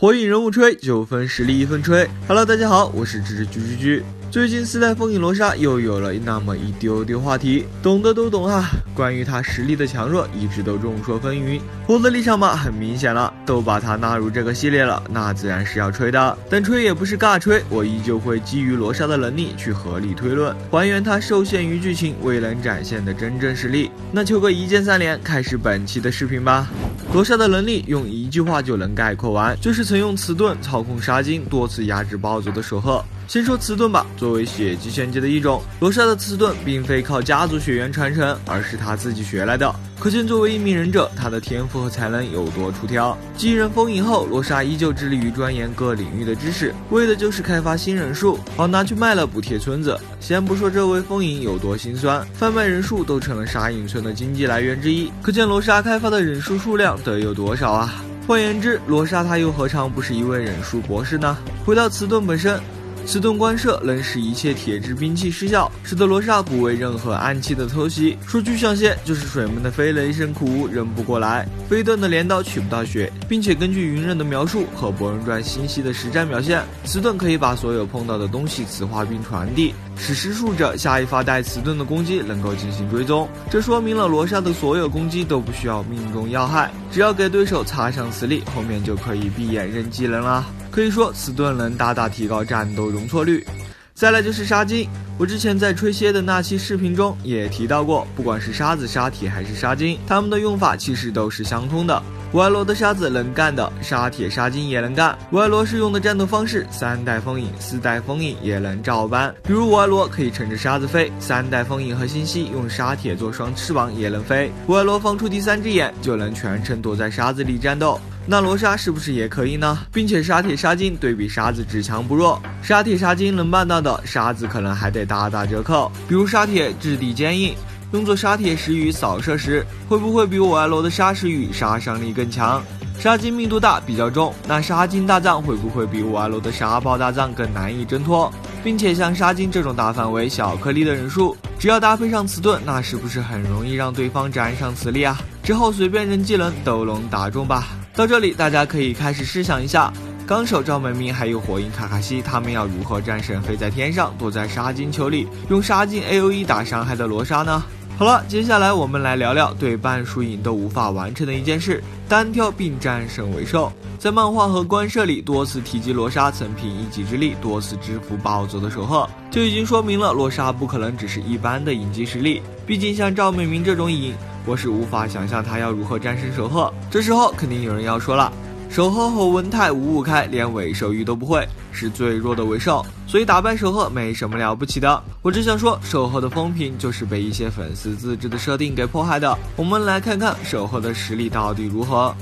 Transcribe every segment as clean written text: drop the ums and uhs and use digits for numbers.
火影人物吹，9分实力1分吹。Hello， 大家好，我是芝芝居。最近4代风影罗莎又有了那么一丢丢话题，懂的都懂啊。关于他实力的强弱，一直都众说纷纭。我的立场嘛，很明显了，都把他纳入这个系列了，那自然是要吹的。但吹也不是尬吹，我依旧会基于罗莎的能力去合理推论，还原他受限于剧情未能展现的真正实力。那求个一键3连，开始本期的视频吧。罗莎的能力用一句话就能概括完，就是曾用磁盾操控沙金，多次压制暴走的守鹤。先说磁盾吧，作为血迹玄阶的一种，罗莎的磁盾并非靠家族血缘传承，而是他自己学来的。可见作为一名忍者，他的天赋和才能有多出挑。继任风影后，罗莎依旧致力于钻研各领域的知识，为的就是开发新忍术，好拿去卖了补贴村子。先不说这位风影有多心酸，贩卖忍术都成了沙隐村的经济来源之一，可见罗莎开发的忍术数量得有多少啊！换言之，罗莎他又何尝不是一位忍术博士呢？回到磁盾本身，磁盾关射能使一切铁质兵器失效，使得罗莎不为任何暗器的偷袭。说具象些，就是水门的飞雷神苦无扔不过来，飞盾的镰刀取不到血，并且根据云刃的描述和博人传星系的实战表现，磁盾可以把所有碰到的东西磁化并传递，使施术者下一发带磁盾的攻击能够进行追踪。这说明了罗莎的所有攻击都不需要命中要害，只要给对手擦上磁力，后面就可以闭眼扔技能啦。可以说磁盾能大大提高战斗容错率。再来就是沙金，我之前在吹蝎的那期视频中也提到过，不管是沙子、沙铁还是沙金，它们的用法其实都是相通的。五艾罗的沙子能干的，沙铁、沙金也能干。五艾罗适用的战斗方式，3代风影、4代风影也能照搬。比如五艾罗可以乘着沙子飞，3代风影和星系用沙铁做双翅膀也能飞。五艾罗放出第3只眼，就能全程躲在沙子里战斗。那罗莎是不是也可以呢？并且沙铁沙金对比沙子只强不弱，沙铁沙金能办到的，沙子可能还得大打折扣。比如沙铁质地坚硬，用作沙铁石雨扫射时，会不会比我爱罗的沙石雨杀伤力更强？沙金密度大比较重，那沙金大藏会不会比我爱罗的沙暴大藏更难以挣脱？并且像沙金这种大范围小颗粒的忍术，只要搭配上磁盾，那是不是很容易让对方沾上磁力啊？之后随便扔技能都能打中吧。到这里大家可以开始试想一下，纲手赵美明还有火影卡卡西他们要如何战胜飞在天上躲在沙金球里用沙金 AOE 打伤害的罗莎呢？好了，接下来我们来聊聊对半输赢都无法完成的一件事，单挑并战胜尾兽。在漫画和官摄里多次提及罗莎曾凭一己之力多次制服暴走的守鹤，就已经说明了罗莎不可能只是一般的影击实力，毕竟像赵美明这种影，我是无法想象他要如何战胜守鹤。这时候肯定有人要说了，守鹤和文太5开，连尾兽域都不会，是最弱的尾兽，所以打败守鹤没什么了不起的。我只想说，守鹤的风评就是被一些粉丝自制的设定给迫害的。我们来看看守鹤的实力到底如何。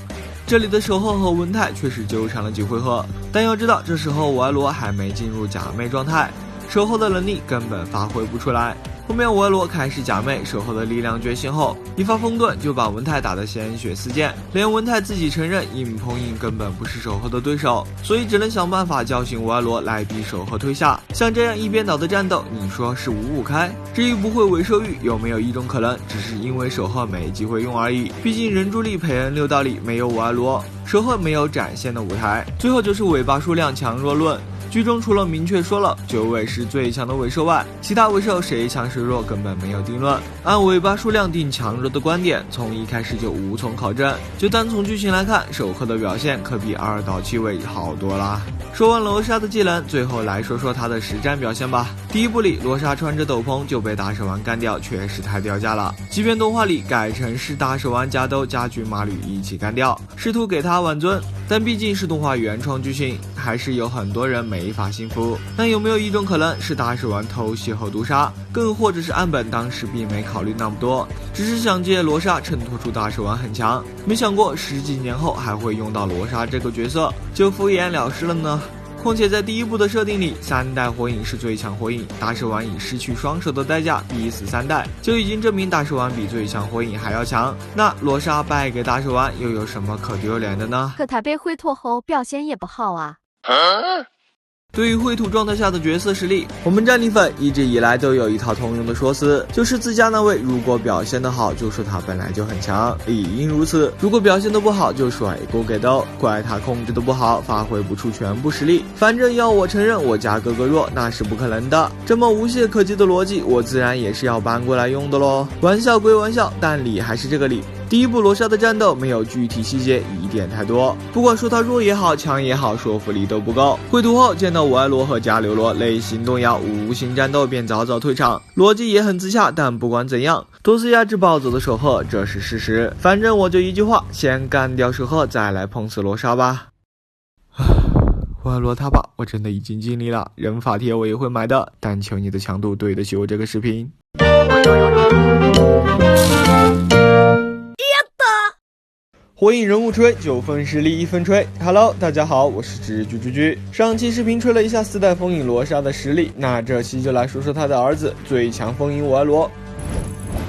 这里的守鹤和文太确实纠缠了几回合，但要知道这时候我爱罗还没进入假寐状态，守鹤的能力根本发挥不出来。后面我爱罗开始假寐，守鹤的力量觉醒后，一发风盾就把文太打得鲜血四溅，连文太自己承认硬碰硬根本不是守鹤的对手，所以只能想办法叫醒我爱罗来逼守鹤退下。像这样一边倒的战斗，你说是5开？至于不会尾兽域，有没有一种可能，只是因为守鹤没机会用而已？毕竟人柱力培恩6道里没有我爱罗，守鹤没有展现的舞台。最后就是尾巴数量强弱论。剧中除了明确说了9尾是最强的尾兽外，其他尾兽谁强谁弱根本没有定论。按尾巴数量定强弱的观点，从一开始就无从考证。就单从剧情来看，守鹤的表现可比2到7尾好多啦。说完罗莎的技能，最后来说说她的实战表现吧。第一部里，罗莎穿着斗篷就被大蛇丸干掉，确实太掉价了。即便动画里改成是大蛇丸加兜加骏马吕一起干掉，试图给他挽尊，但毕竟是动画原创剧情，还是有很多人没法信服。那有没有一种可能是大蛇丸偷袭后毒杀，更或者是岸本当时并没考虑那么多，只是想借罗莎衬托出大蛇丸很强，没想过10几年后还会用到罗莎这个角色，就敷衍了事了呢？况且在第一部的设定里，3代火影是最强火影，大蛇丸以失去双手的代价逼死3代，就已经证明大蛇丸比最强火影还要强。那罗莎败给大蛇丸又有什么可丢脸的呢？可他被挥脱后表现也不好啊。对于绘图状态下的角色实力，我们战力粉一直以来都有一套通用的说辞，就是自家那位如果表现得好，就说他本来就很强，理应如此；如果表现得不好，就甩锅给豆，怪他控制得不好，发挥不出全部实力。反正要我承认我家哥哥弱，那是不可能的。这么无懈可击的逻辑，我自然也是要搬过来用的咯。玩笑归玩笑，但理还是这个理。第一部罗莎的战斗没有具体细节疑点太多，不管说他弱也好，强也好，说服力都不够。绘图后见到五艾罗和加流罗内心动摇，无心战斗便早早退场，逻辑也很自洽。但不管怎样，都是压制暴走的守赫，这是事实。反正我就一句话，先干掉守赫，再来碰死罗莎吧。五艾罗他吧，我真的已经尽力了，人法帖我也会买的，但求你的强度对得起我这个视频。火影人物吹9分实力1分吹 Hello 大家好，我是知居。上期视频吹了一下4代风影罗莎的实力，那这期就来说说他的儿子最强风影五艾罗。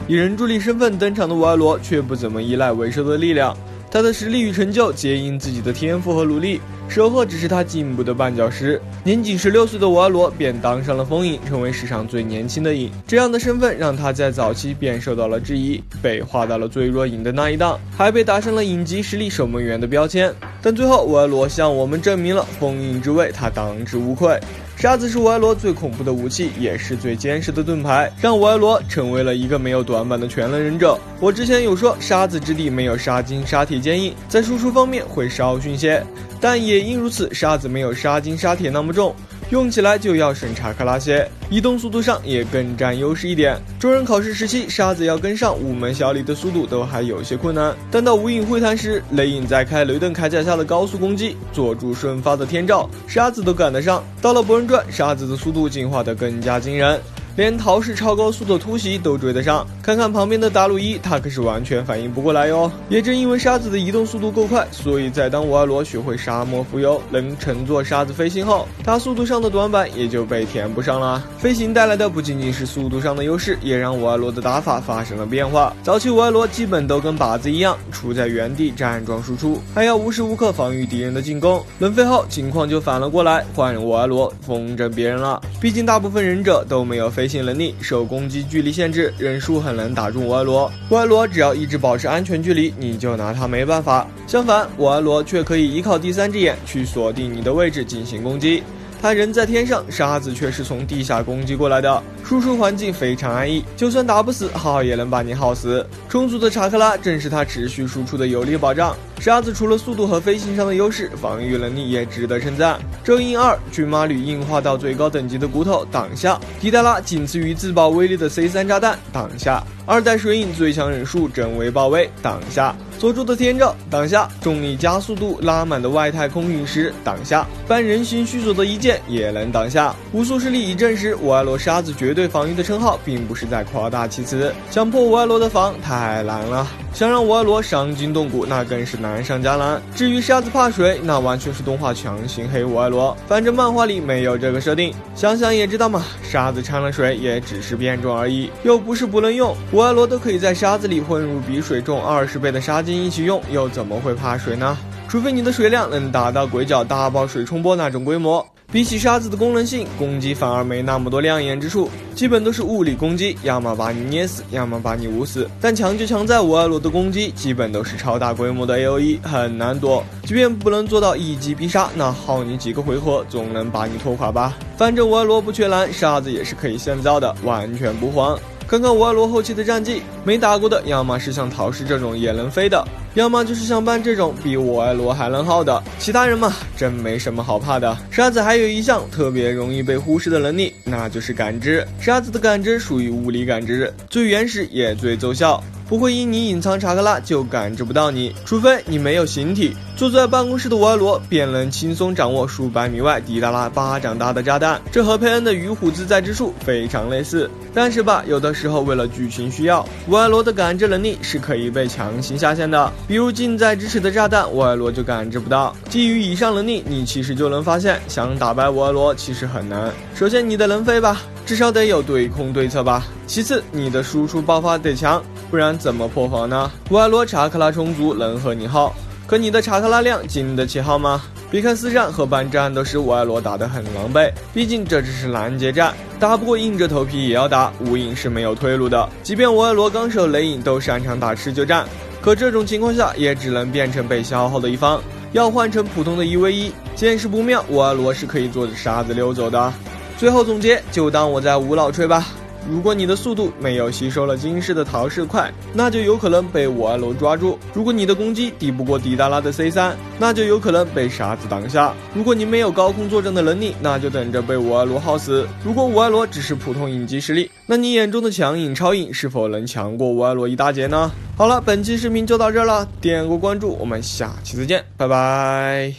以人助力身份登场的五艾罗却不怎么依赖尾兽的力量，他的实力与成就皆因自己的天赋和努力，守赫只是他进步的绊脚石。年仅16岁的五艾罗便当上了风影，成为史上最年轻的影。这样的身份让他在早期便受到了质疑，被划到了最弱影的那一档，还被打上了影级实力守门员的标签。但最后五艾罗向我们证明了风影之位他当之无愧。沙子是五艾罗最恐怖的武器，也是最坚实的盾牌，让五艾罗成为了一个没有短板的全能忍者。我之前有说沙子之地没有沙金沙铁坚硬，在输出方面会稍逊些，但也因如此，沙子没有沙金沙铁那么重，用起来就要省查克拉些，移动速度上也更占优势一点。中忍考试时期，沙子要跟上五门小李的速度都还有些困难，但到无影会谈时，雷影在开雷顿铠甲下的高速攻击，佐助瞬发的天照，沙子都赶得上。到了博人传，沙子的速度进化得更加惊人，连陶氏超高速的突袭都追得上。看看旁边的达鲁伊，他可是完全反应不过来哟。也正因为沙子的移动速度够快，所以在当五艾罗学会沙漠浮游，能乘坐沙子飞行后，他速度上的短板也就被填补上了。飞行带来的不仅仅是速度上的优势，也让五艾罗的打法发生了变化。早期五艾罗基本都跟靶子一样，处在原地站桩输出，还要无时无刻防御敌人的进攻。轮飞后情况就反了过来，换五艾罗风筝别人了。毕竟大部分忍者都没有飞行能力，受攻击距离限制，人数很难打中五艾罗。五艾罗只要一直保持安全距离，你就拿他没办法。相反，五艾罗却可以依靠第三只眼去锁定你的位置进行攻击。他人在天上，沙子却是从地下攻击过来的，输出环境非常安逸，就算打不死，耗也能把你耗死。充足的查克拉正是他持续输出的有力保障。沙子除了速度和飞行上的优势，防御能力也值得称赞。正印2军马旅硬化到最高等级的骨头挡下，迪达拉仅次于自爆威力的 C3 炸弹挡下，2代水影最强忍术真为爆威挡下，佐助的天照挡下，重力加速度拉满的外太空陨石挡下，半人形须佐的一剑也能挡下。无数实力已证实五艾罗沙子绝对防御的称号并不是在夸大其词，想破五艾罗的防太难了，想让五艾罗伤筋动骨那更是难上加难。至于沙子怕水，那完全是动画强行黑五艾罗，反正漫画里没有这个设定，想想也知道嘛，沙子掺了水也只是变种而已，又不是不能用。五艾罗都可以在沙子里混入比水重20倍的沙金一起用，又怎么会怕水呢？除非你的水量能达到鬼脚大爆水冲波那种规模。比起沙子的功能性，攻击反而没那么多亮眼之处，基本都是物理攻击，要么把你捏死，要么把你捂死。但强就强在五艾罗的攻击基本都是超大规模的 AOE， 很难躲。即便不能做到一击必杀，那耗你几个回合总能把你拖垮吧。反正五艾罗不缺蓝，沙子也是可以现造的，完全不慌。看看五艾罗后期的战绩，没打过的要么是像陶氏这种也能飞的，要么就是像班这种比五艾罗还能耗的，其他人嘛真没什么好怕的。沙子还有一项特别容易被忽视的能力，那就是感知。沙子的感知属于物理感知，最原始也最奏效，不会因你隐藏查克拉就感知不到你，除非你没有形体。坐在办公室的五艾罗便能轻松掌握数百米外迪达拉巴掌大的炸弹，这和佩恩的鱼虎自在之术非常类似。但是吧，有的时候为了剧情需要，五艾罗的感知能力是可以被强行下线的，比如近在咫尺的炸弹，五艾罗就感知不到。基于以上能力，你其实就能发现，想打败五艾罗其实很难。首先你得能飞吧，至少得有对空对策吧。其次你的输出爆发得强，不然怎么破防呢？五艾罗查克拉充足能和你耗，可你的查克拉量经得起号吗？别看4战和8战都是我爱罗打得很狼狈，毕竟这只是拦截战，打不过硬着头皮也要打，无影是没有退路的。即便我爱罗纲手雷影都擅长打持久战，可这种情况下也只能变成被消耗的一方，要换成普通的1v1，见势不妙，我爱罗是可以坐着沙子溜走的。最后总结，就当我在无脑吹吧。如果你的速度没有吸收了金氏的陶氏快，那就有可能被我爱罗抓住；如果你的攻击抵不过迪达拉的 C3，那就有可能被沙子挡下；如果你没有高空作战的能力，那就等着被我爱罗耗死。如果我爱罗只是普通影击实力，那你眼中的强影超影是否能强过我爱罗一大截呢？好了，本期视频就到这儿了，点个关注，我们下期再见，拜拜。